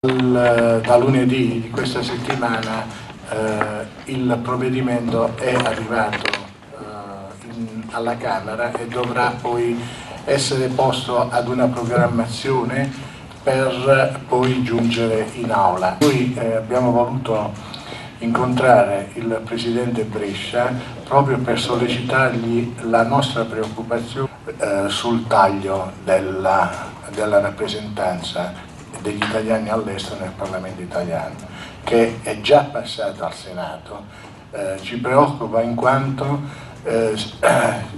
Da lunedì di questa settimana il provvedimento è arrivato alla Camera e dovrà poi essere posto ad una programmazione per poi giungere in Aula. Noi abbiamo voluto incontrare il Presidente Brescia proprio per sollecitargli la nostra preoccupazione sul taglio della rappresentanza degli italiani all'estero nel Parlamento italiano, che è già passato al Senato. Ci preoccupa in quanto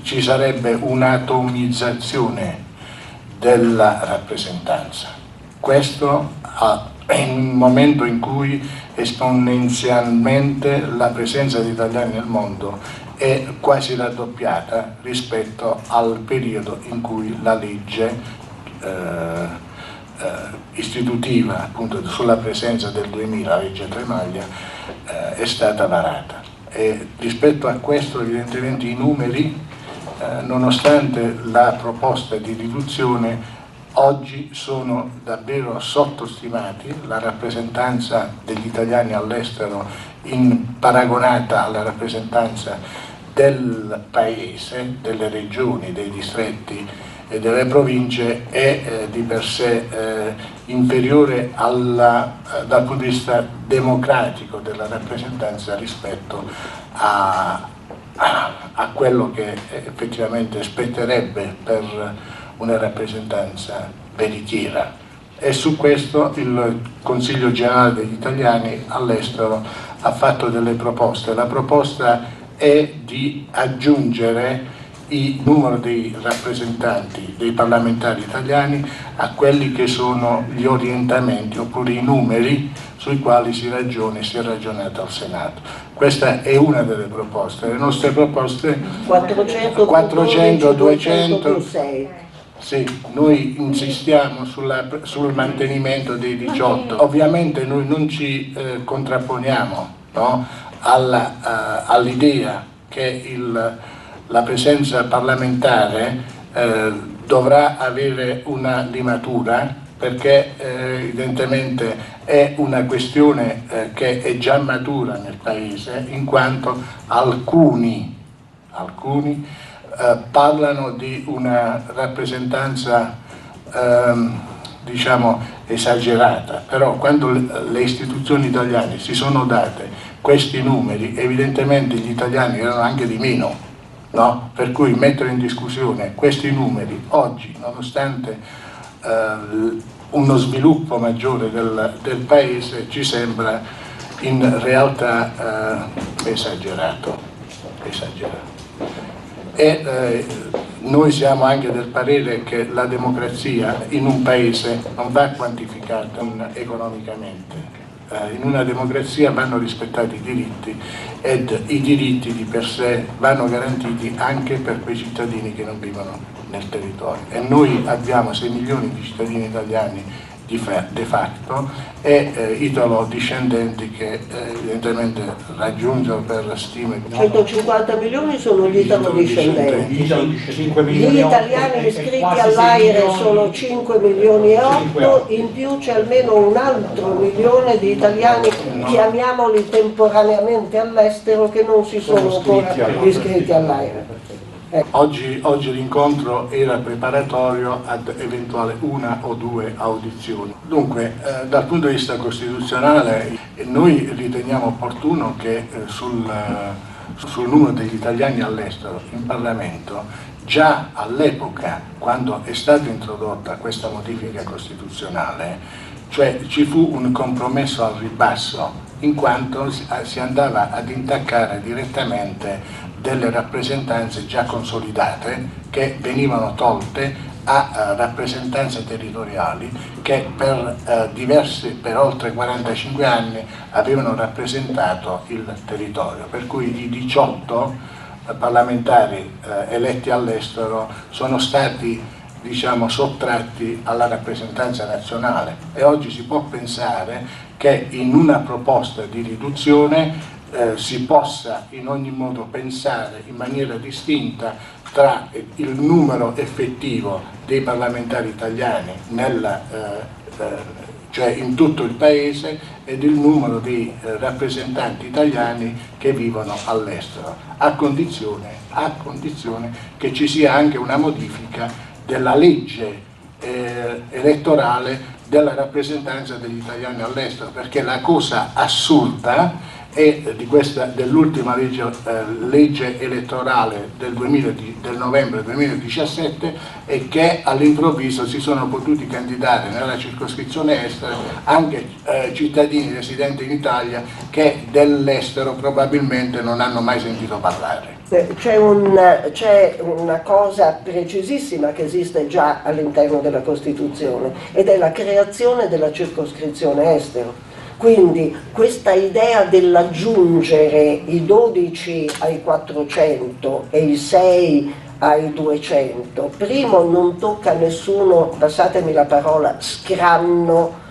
ci sarebbe un'atomizzazione della rappresentanza. Questo in un momento in cui esponenzialmente la presenza di italiani nel mondo è quasi raddoppiata rispetto al periodo in cui la legge istitutiva appunto sulla presenza del 2000, la legge Tremaglia, è stata varata. E rispetto a questo evidentemente i numeri, nonostante la proposta di riduzione, oggi sono davvero sottostimati. La rappresentanza degli italiani all'estero paragonata alla rappresentanza del paese, delle regioni, dei distretti e delle province è di per sé inferiore dal punto di vista democratico della rappresentanza rispetto a quello che effettivamente spetterebbe per una rappresentanza veritiera. E su questo il Consiglio Generale degli Italiani all'estero ha fatto delle proposte. La proposta è di aggiungere il numero dei rappresentanti, dei parlamentari italiani a quelli che sono gli orientamenti oppure i numeri sui quali si è ragionato al Senato. Questa è una delle proposte. Le nostre proposte 400, 200, sì, noi insistiamo sul mantenimento dei 18. Ovviamente noi non ci contrapponiamo, no, all'idea che la presenza parlamentare dovrà avere una limatura, perché evidentemente è una questione che è già matura nel Paese, in quanto alcuni parlano di una rappresentanza diciamo esagerata, però quando le istituzioni italiane si sono date questi numeri, evidentemente gli italiani erano anche di meno. No? Per cui mettere in discussione questi numeri oggi, nonostante uno sviluppo maggiore del Paese, ci sembra in realtà esagerato. E noi siamo anche del parere che la democrazia in un Paese non va quantificata economicamente. In una democrazia vanno rispettati i diritti ed i diritti di per sé vanno garantiti anche per quei cittadini che non vivono nel territorio. E noi abbiamo 6 milioni di cittadini italiani de facto e italo-discendenti che evidentemente raggiungono per stime 150 milioni sono gli italo-discendenti. Gli italiani iscritti all'AIRE sono 5 milioni e 8, in più c'è almeno un altro milione di italiani, chiamiamoli temporaneamente all'estero, che non si sono ancora iscritti all'AIRE. Oggi l'incontro era preparatorio ad eventuale una o due audizioni. Dunque, dal punto di vista costituzionale, noi riteniamo opportuno che sul numero degli italiani all'estero in Parlamento, già all'epoca, quando è stata introdotta questa modifica costituzionale, cioè ci fu un compromesso al ribasso, in quanto si andava ad intaccare direttamente delle rappresentanze già consolidate che venivano tolte a rappresentanze territoriali che per oltre 45 anni avevano rappresentato il territorio, per cui i 18 parlamentari eletti all'estero sono stati, diciamo, sottratti alla rappresentanza nazionale. E oggi si può pensare che in una proposta di riduzione si possa in ogni modo pensare in maniera distinta tra il numero effettivo dei parlamentari italiani nella cioè in tutto il paese, ed il numero di rappresentanti italiani che vivono all'estero, a condizione che ci sia anche una modifica della legge elettorale della rappresentanza degli italiani all'estero, perché la cosa assurda è dell'ultima legge elettorale del novembre 2017 è che all'improvviso si sono potuti candidare nella circoscrizione estera anche cittadini residenti in Italia che dell'estero probabilmente non hanno mai sentito parlare. C'è una cosa precisissima che esiste già all'interno della Costituzione, ed è la creazione della circoscrizione estero. Quindi questa idea dell'aggiungere i 12 ai 400 e i 6 ai 200, primo, non tocca nessuno, passatemi la parola, scranno,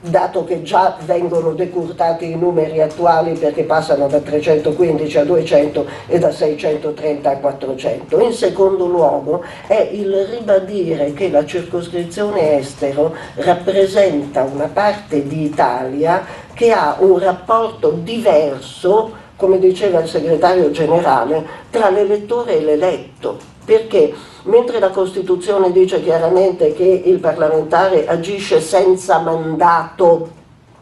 dato che già vengono decurtati i numeri attuali perché passano da 315 a 200 e da 630 a 400. In secondo luogo è il ribadire che la circoscrizione estero rappresenta una parte di Italia che ha un rapporto diverso, come diceva il segretario generale, tra l'elettore e l'eletto. Perché mentre la Costituzione dice chiaramente che il parlamentare agisce senza mandato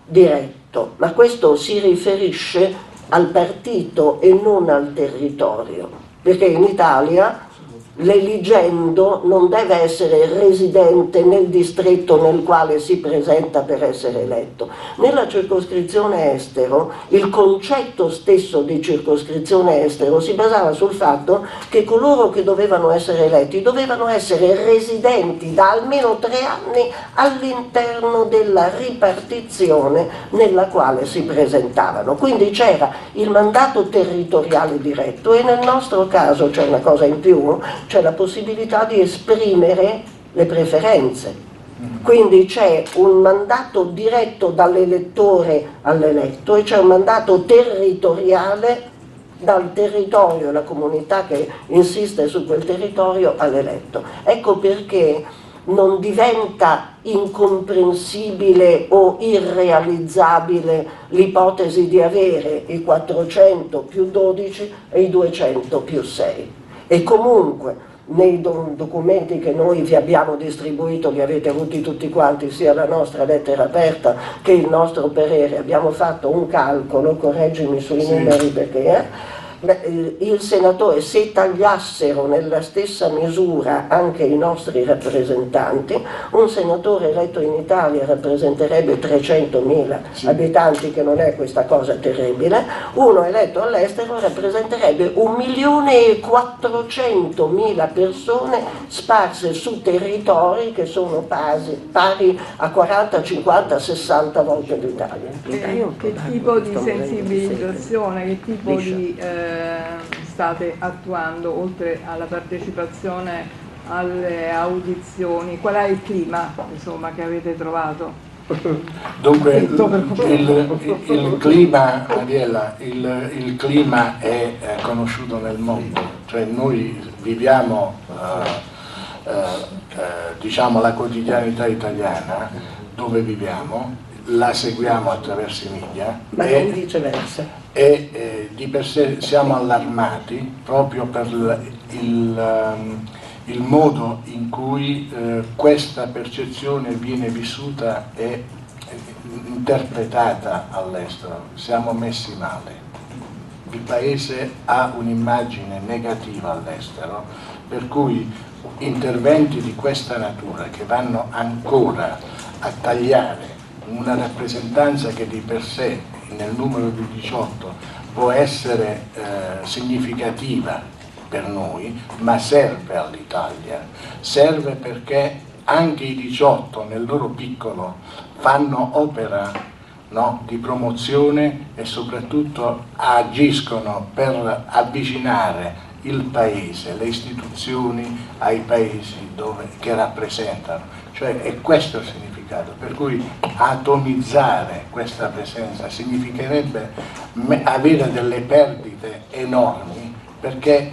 diretto, ma questo si riferisce al partito e non al territorio, perché in Italia l'eligendo non deve essere residente nel distretto nel quale si presenta per essere eletto. Nella circoscrizione estero, il concetto stesso di circoscrizione estero si basava sul fatto che coloro che dovevano essere eletti dovevano essere residenti da almeno 3 anni all'interno della ripartizione nella quale si presentavano. Quindi c'era il mandato territoriale diretto, e nel nostro caso c'è una cosa in più, c'è la possibilità di esprimere le preferenze. Quindi c'è un mandato diretto dall'elettore all'eletto e c'è un mandato territoriale dal territorio, la comunità che insiste su quel territorio, all'eletto. Ecco perché non diventa incomprensibile o irrealizzabile l'ipotesi di avere i 400 più 12 e i 200 più 6. E comunque nei documenti che noi vi abbiamo distribuito, li avete avuti tutti quanti, sia la nostra lettera aperta che il nostro parere, abbiamo fatto un calcolo, correggimi sui numeri perché il senatore, se tagliassero nella stessa misura anche i nostri rappresentanti, un senatore eletto in Italia rappresenterebbe 300.000 abitanti, che non è questa cosa terribile, uno eletto all'estero rappresenterebbe 1.400.000 persone sparse su territori che sono pari a 40, 50, 60 volte l'Italia. Che tipo di sensibilizzazione, che tipo di state attuando, oltre alla partecipazione alle audizioni? Qual è il clima, insomma, che avete trovato? Dunque il clima, Mariella, il clima è conosciuto nel mondo, cioè noi viviamo diciamo la quotidianità italiana dove viviamo, la seguiamo attraverso i media, ma non viceversa. E di per sé siamo allarmati proprio per il modo in cui questa percezione viene vissuta e interpretata all'estero. Siamo messi male. Il Paese ha un'immagine negativa all'estero, per cui interventi di questa natura che vanno ancora a tagliare una rappresentanza che di per sé nel numero di 18 può essere significativa per noi, ma serve all'Italia, serve perché anche i 18 nel loro piccolo fanno opera, no, di promozione e soprattutto agiscono per avvicinare il Paese, le istituzioni ai paesi che rappresentano, cioè è questo il significato. Per cui atomizzare questa presenza significherebbe avere delle perdite enormi, perché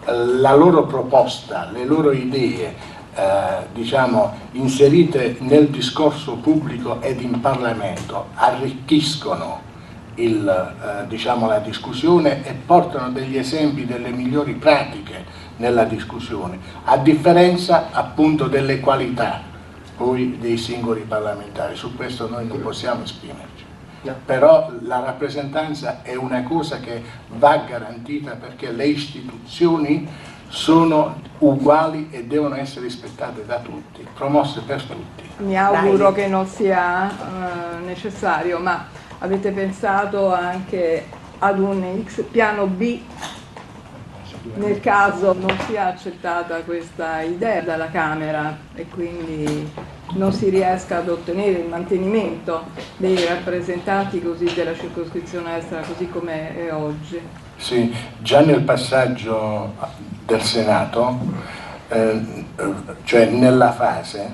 la loro proposta, le loro idee diciamo, inserite nel discorso pubblico ed in Parlamento arricchiscono diciamo, la discussione e portano degli esempi delle migliori pratiche nella discussione, a differenza appunto delle qualità poi dei singoli parlamentari. Su questo noi non possiamo esprimerci. Però la rappresentanza è una cosa che va garantita, perché le istituzioni sono uguali e devono essere rispettate da tutti, promosse per tutti. Mi auguro che non sia necessario, ma avete pensato anche ad un piano B nel caso non sia accettata questa idea dalla Camera e quindi non si riesca ad ottenere il mantenimento dei rappresentanti così della circoscrizione estera così come è oggi? Sì, già nel passaggio del Senato, cioè nella fase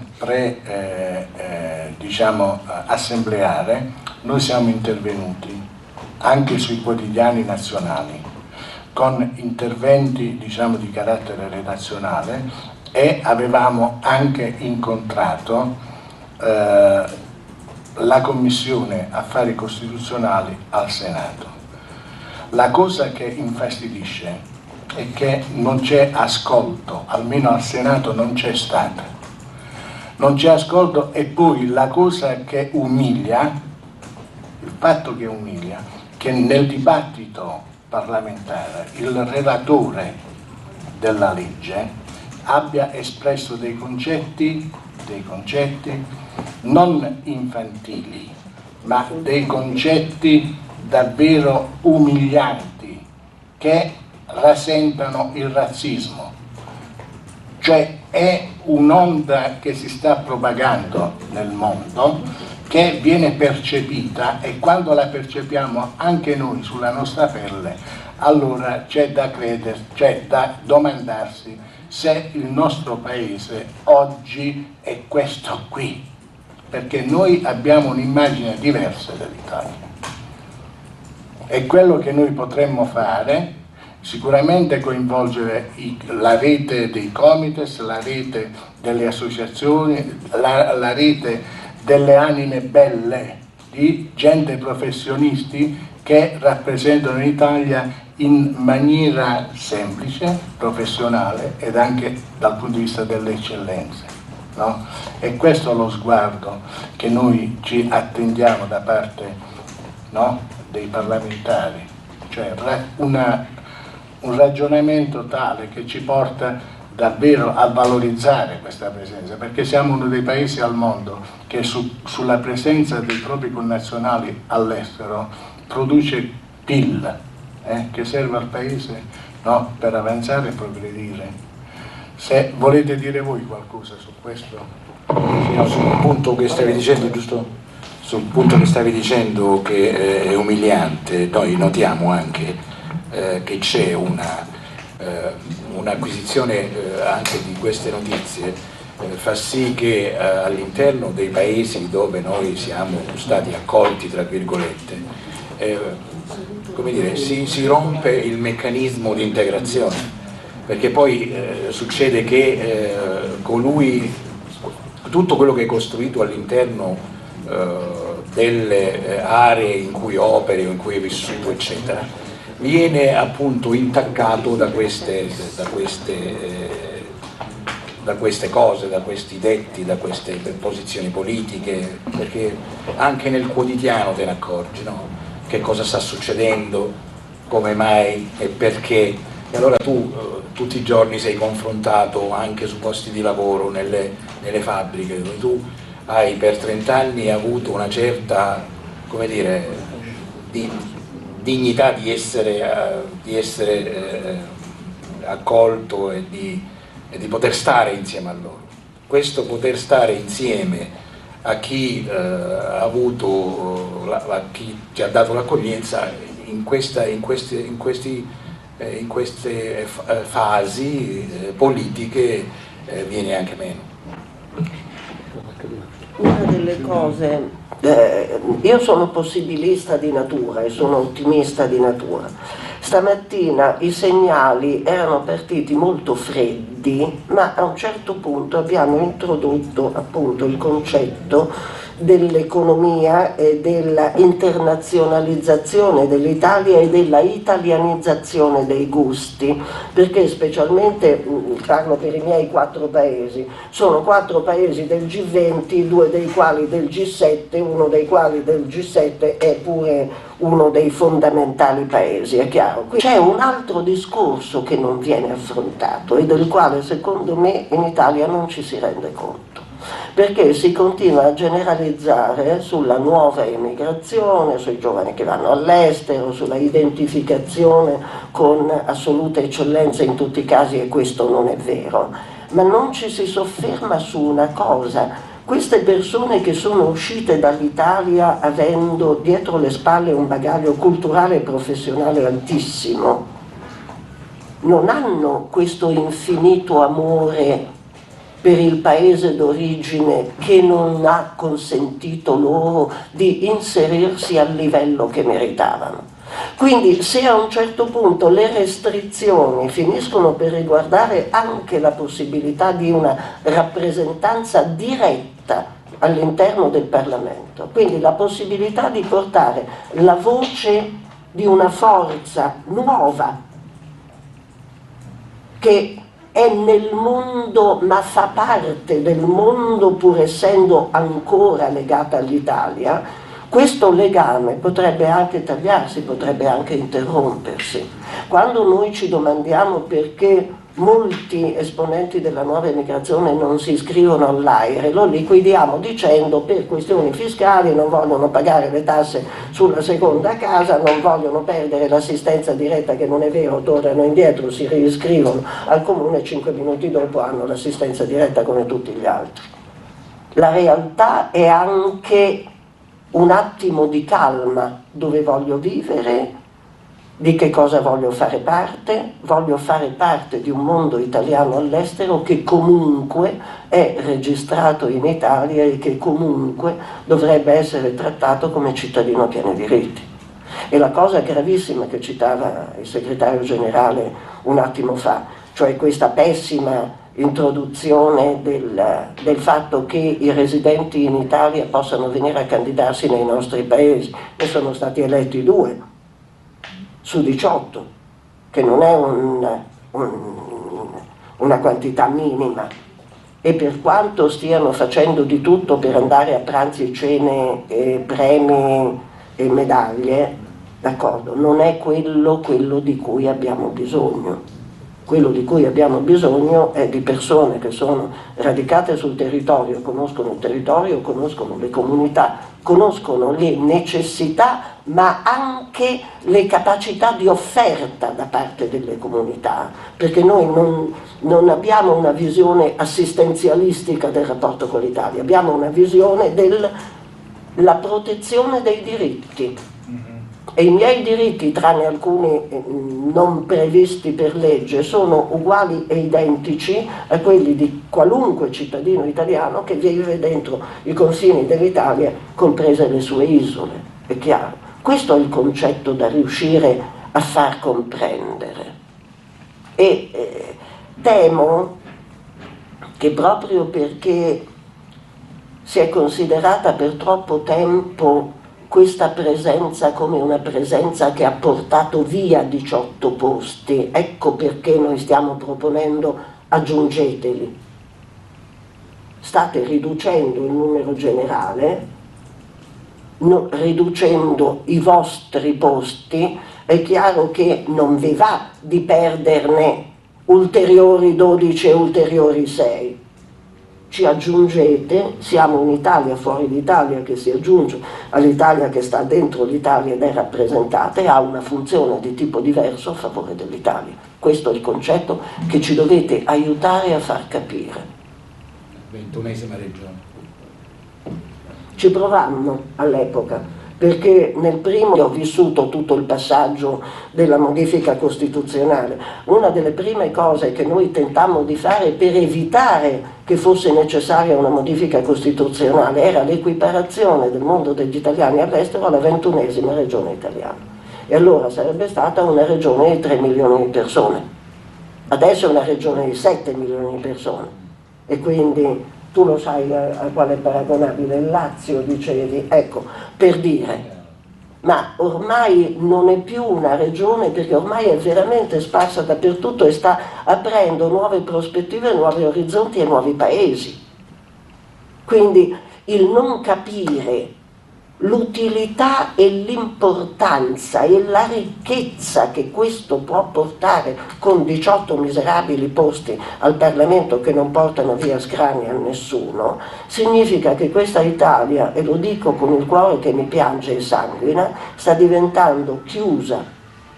diciamo, assembleare, noi siamo intervenuti anche sui quotidiani nazionali con interventi, diciamo, di carattere redazionale, e avevamo anche incontrato la Commissione Affari Costituzionali al Senato. La cosa che infastidisce è che non c'è ascolto, almeno al Senato non c'è stata. Non c'è ascolto, e poi la cosa che umilia, il fatto che umilia, che nel dibattito parlamentare il relatore della legge abbia espresso dei concetti non infantili, ma dei concetti davvero umilianti che rasentano il razzismo. Cioè è un'onda che si sta propagando nel mondo, che viene percepita, e quando la percepiamo anche noi sulla nostra pelle, allora c'è da credere, c'è da domandarsi se il nostro paese oggi è questo qui, perché noi abbiamo un'immagine diversa dell'Italia. E quello che noi potremmo fare, sicuramente coinvolgere la rete dei comites, la rete delle associazioni, la rete delle anime belle, di gente professionisti che rappresentano l'Italia in maniera semplice, professionale ed anche dal punto di vista delle eccellenze, no? E questo è lo sguardo che noi ci attendiamo da parte, no, dei parlamentari, cioè un ragionamento tale che ci porta davvero a valorizzare questa presenza, perché siamo uno dei paesi al mondo che sulla presenza dei propri connazionali all'estero produce PIL, che serve al paese, no, per avanzare e progredire. Se volete dire voi qualcosa su questo? Sì, no, sul punto che stavi dicendo, giusto? Sul punto che stavi dicendo che è umiliante, noi notiamo anche che c'è un'acquisizione anche di queste notizie, fa sì che all'interno dei paesi dove noi siamo stati accolti, tra virgolette, come dire, si rompe il meccanismo di integrazione, perché poi succede che tutto quello che è costruito all'interno delle aree in cui operi o in cui è vissuto, eccetera, viene appunto intaccato da queste cose, da questi detti, da queste posizioni politiche, perché anche nel quotidiano te ne accorgi, no? Che cosa sta succedendo, come mai e perché. E allora tu tutti i giorni sei confrontato anche su posti di lavoro, nelle fabbriche, dove tu hai per 30 anni avuto una certa, come dire, dignità di essere accolto e di poter stare insieme a loro. Questo poter stare insieme a chi ha avuto, a chi ci ha dato l'accoglienza in queste fasi politiche viene anche meno. Una delle cose, io sono possibilista di natura e sono ottimista di natura, Stamattina i segnali erano partiti molto freddi, ma a un certo punto abbiamo introdotto appunto il concetto dell'economia e della internazionalizzazione dell'Italia e della italianizzazione dei gusti, perché specialmente, parlo per i miei 4 paesi, sono 4 paesi del G20, 2 dei quali del G7, uno dei quali del G7 è pure uno dei fondamentali paesi, è chiaro. Qui c'è un altro discorso che non viene affrontato e del quale secondo me in Italia non ci si rende conto, perché si continua a generalizzare sulla nuova emigrazione, sui giovani che vanno all'estero, sulla identificazione con assoluta eccellenza in tutti i casi, e questo non è vero, ma non ci si sofferma su una cosa: queste persone che sono uscite dall'Italia avendo dietro le spalle un bagaglio culturale e professionale altissimo, non hanno questo infinito amore per il paese d'origine che non ha consentito loro di inserirsi al livello che meritavano. Quindi se a un certo punto le restrizioni finiscono per riguardare anche la possibilità di una rappresentanza diretta all'interno del Parlamento, quindi la possibilità di portare la voce di una forza nuova che è nel mondo ma fa parte del mondo pur essendo ancora legata all'Italia, questo legame potrebbe anche tagliarsi, potrebbe anche interrompersi. Quando noi ci domandiamo perché molti esponenti della nuova emigrazione non si iscrivono all'AIRE, lo liquidiamo dicendo per questioni fiscali non vogliono pagare le tasse sulla seconda casa, non vogliono perdere l'assistenza diretta, che non è vero, tornano indietro, si riscrivono al comune e 5 minuti dopo hanno l'assistenza diretta come tutti gli altri. La realtà è anche un attimo di calma: dove voglio vivere, di che cosa voglio fare parte di un mondo italiano all'estero che comunque è registrato in Italia e che comunque dovrebbe essere trattato come cittadino a pieni diritti. E la cosa gravissima che citava il segretario generale un attimo fa, cioè questa pessima introduzione del fatto che i residenti in Italia possano venire a candidarsi nei nostri paesi, ne sono stati eletti 2 su 18, che non è una quantità minima, e per quanto stiano facendo di tutto per andare a pranzi e cene e premi e medaglie, d'accordo, non è quello di cui abbiamo bisogno. Quello di cui abbiamo bisogno è di persone che sono radicate sul territorio, conoscono il territorio, conoscono le comunità, conoscono le necessità, ma anche le capacità di offerta da parte delle comunità, perché noi non abbiamo una visione assistenzialistica del rapporto con l'Italia, abbiamo una visione della protezione dei diritti. E i miei diritti, tranne alcuni non previsti per legge, sono uguali e identici a quelli di qualunque cittadino italiano che vive dentro i confini dell'Italia, comprese le sue isole, è chiaro. Questo è il concetto da riuscire a far comprendere. E temo che proprio perché si è considerata per troppo tempo questa presenza come una presenza che ha portato via 18 posti, ecco perché noi stiamo proponendo aggiungeteli. State riducendo il numero generale, riducendo i vostri posti, è chiaro che non vi va di perderne ulteriori 12 e ulteriori 6. Ci aggiungete, siamo un'Italia fuori l'Italia che si aggiunge all'Italia che sta dentro l'Italia ed è rappresentata e ha una funzione di tipo diverso a favore dell'Italia. Questo è il concetto che ci dovete aiutare a far capire. 21esima regione. Ci provammo all'epoca, perché nel primo ho vissuto tutto il passaggio della modifica costituzionale. Una delle prime cose che noi tentammo di fare per evitare che fosse necessaria una modifica costituzionale era l'equiparazione del mondo degli italiani all'estero alla 21esima regione italiana. e allora sarebbe stata una regione di 3 milioni di persone. Adesso è una regione di 7 milioni di persone, e quindi tu lo sai a quale è paragonabile il Lazio, dicevi, ecco, per dire. Ma ormai non è più una regione, perché ormai è veramente sparsa dappertutto e sta aprendo nuove prospettive, nuovi orizzonti e nuovi paesi. Quindi il non capire l'utilità e l'importanza e la ricchezza che questo può portare con 18 miserabili posti al Parlamento che non portano via scrani a nessuno, significa che questa Italia, e lo dico con il cuore che mi piange e sanguina, sta diventando chiusa,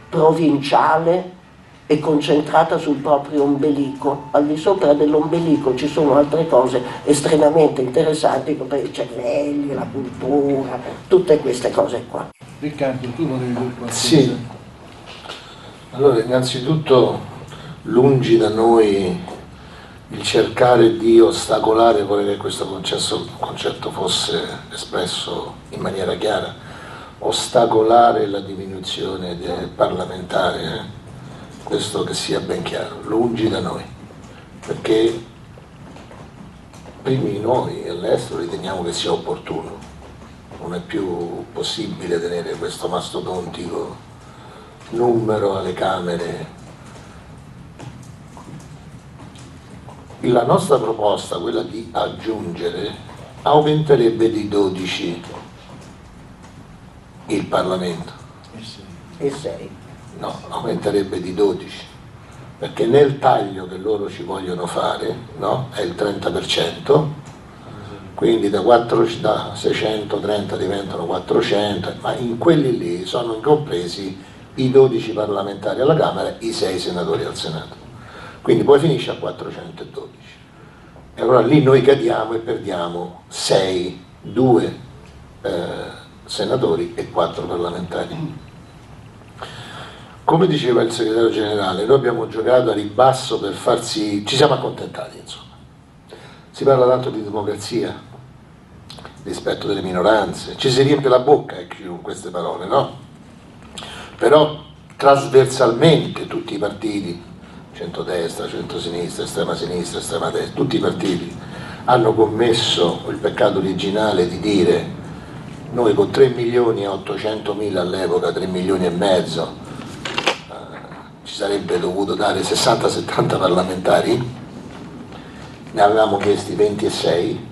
provinciale e concentrata sul proprio ombelico. Al di sopra dell'ombelico ci sono altre cose estremamente interessanti come i cervelli, la cultura, tutte queste cose qua. Riccardo, tu volevi dire qualcosa? Sì, allora innanzitutto lungi da noi il cercare di ostacolare, vorrei che questo concetto fosse espresso in maniera chiara, ostacolare la diminuzione del parlamentare, questo che sia ben chiaro, lungi da noi, perché primi noi all'estero riteniamo che sia opportuno, non è più possibile tenere questo mastodontico numero alle Camere. La nostra proposta, quella di aggiungere, aumenterebbe di 12 il Parlamento. E 6. No, aumenterebbe di 12, perché nel taglio che loro ci vogliono fare, no, è il 30%, quindi da 630 diventano 400, ma in quelli lì sono incompresi i 12 parlamentari alla Camera, i 6 senatori al Senato, quindi poi finisce a 412. E allora lì noi cadiamo e perdiamo 2 senatori e 4 parlamentari. Come diceva il segretario generale, noi abbiamo giocato a ribasso per ci siamo accontentati, insomma. Si parla tanto di democrazia, rispetto delle minoranze, ci si riempie la bocca con queste parole, no? Però trasversalmente tutti i partiti, centrodestra, centrosinistra, estrema destra, tutti i partiti hanno commesso il peccato originale di dire: noi con 3 milioni e 800 mila all'epoca, 3 milioni e mezzo, ci sarebbe dovuto dare 60-70 parlamentari, ne avevamo chiesti 26,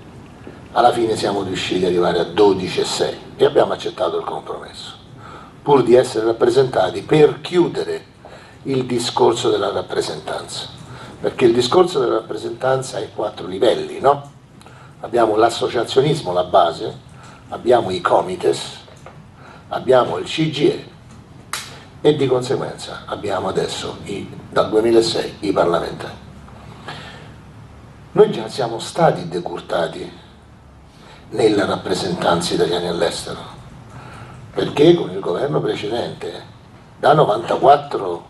alla fine siamo riusciti ad arrivare a 12,6 e abbiamo accettato il compromesso, pur di essere rappresentati per chiudere il discorso della rappresentanza, perché il discorso della rappresentanza è 4 livelli, no? Abbiamo l'associazionismo, la base, abbiamo i comites, abbiamo il CGIE e di conseguenza abbiamo adesso dal 2006 i parlamentari. Noi già siamo stati decurtati nella rappresentanza italiana all'estero, perché con il governo precedente, da 94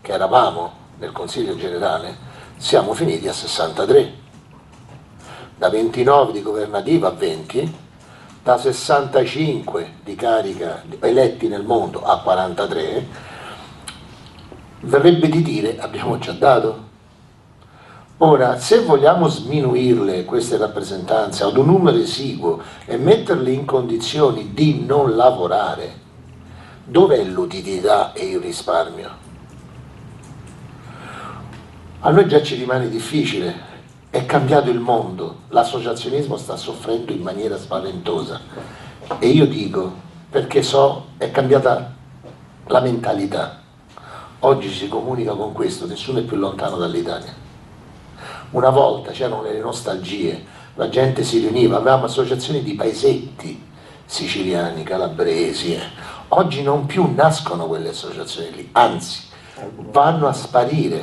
che eravamo nel Consiglio generale, siamo finiti a 63, da 29 di governativa a 20, da 65 di carica eletti nel mondo a 43, verrebbe di dire abbiamo già dato. Ora, se vogliamo sminuirle queste rappresentanze ad un numero esiguo e metterle in condizioni di non lavorare, dov'è l'utilità e il risparmio? A noi già ci rimane difficile. È cambiato il mondo, l'associazionismo sta soffrendo in maniera spaventosa e io dico, perché è cambiata la mentalità. Oggi si comunica con questo, nessuno è più lontano dall'Italia. Una volta c'erano le nostalgie, la gente si riuniva, avevamo associazioni di paesetti siciliani, calabresi. Oggi non più nascono quelle associazioni lì, anzi vanno a sparire,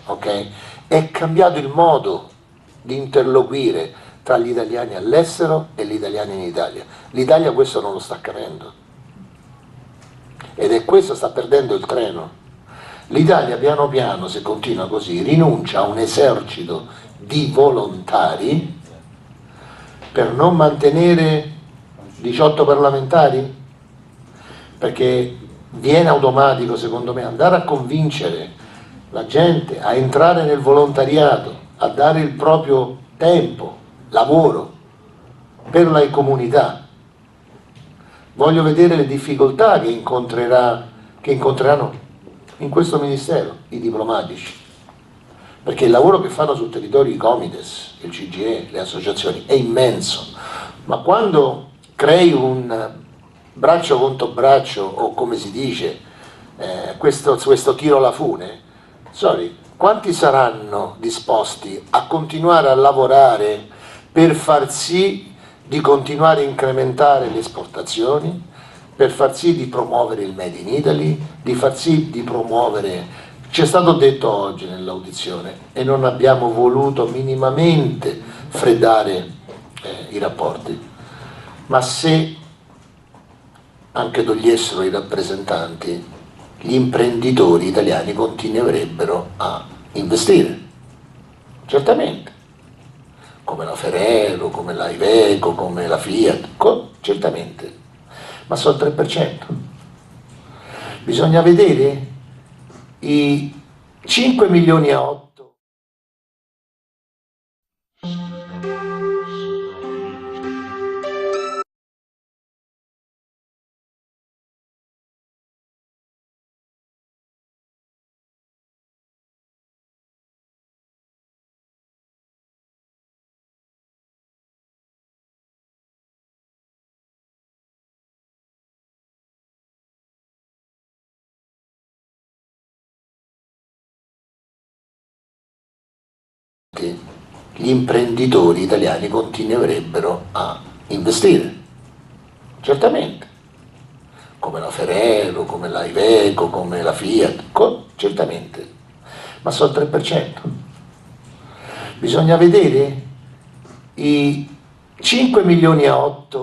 ok? È cambiato il modo di interloquire tra gli italiani all'estero e gli italiani in Italia. L'Italia questo non lo sta capendo ed è questo, sta perdendo il treno. L'Italia piano piano, se continua così, rinuncia a un esercito di volontari per non mantenere 18 parlamentari, perché viene automatico secondo me andare a convincere la gente a entrare nel volontariato, a dare il proprio tempo, lavoro per la comunità. Voglio vedere le difficoltà che incontreranno in questo ministero i diplomatici, perché il lavoro che fanno sul territorio i Comites, il CGIE, le associazioni è immenso, ma quando crei un braccio contro braccio, o come si dice, questo tiro alla fune, quanti saranno disposti a continuare a lavorare per far sì di continuare a incrementare le esportazioni, per far sì di promuovere il Made in Italy, di far sì di promuovere, ci è stato detto oggi nell'audizione, e non abbiamo voluto minimamente freddare i rapporti, ma se anche togliessero i rappresentanti, gli imprenditori italiani continuerebbero a investire, certamente, come la Ferrero, come la Iveco, come la Fiat, certamente, ma solo il 3%. Bisogna vedere i 5 milioni a 8. Gli imprenditori italiani continuerebbero a investire, certamente, come la Ferrero, come la Iveco, come la Fiat, certamente, ma solo il 3%. Bisogna vedere i 5 milioni a 8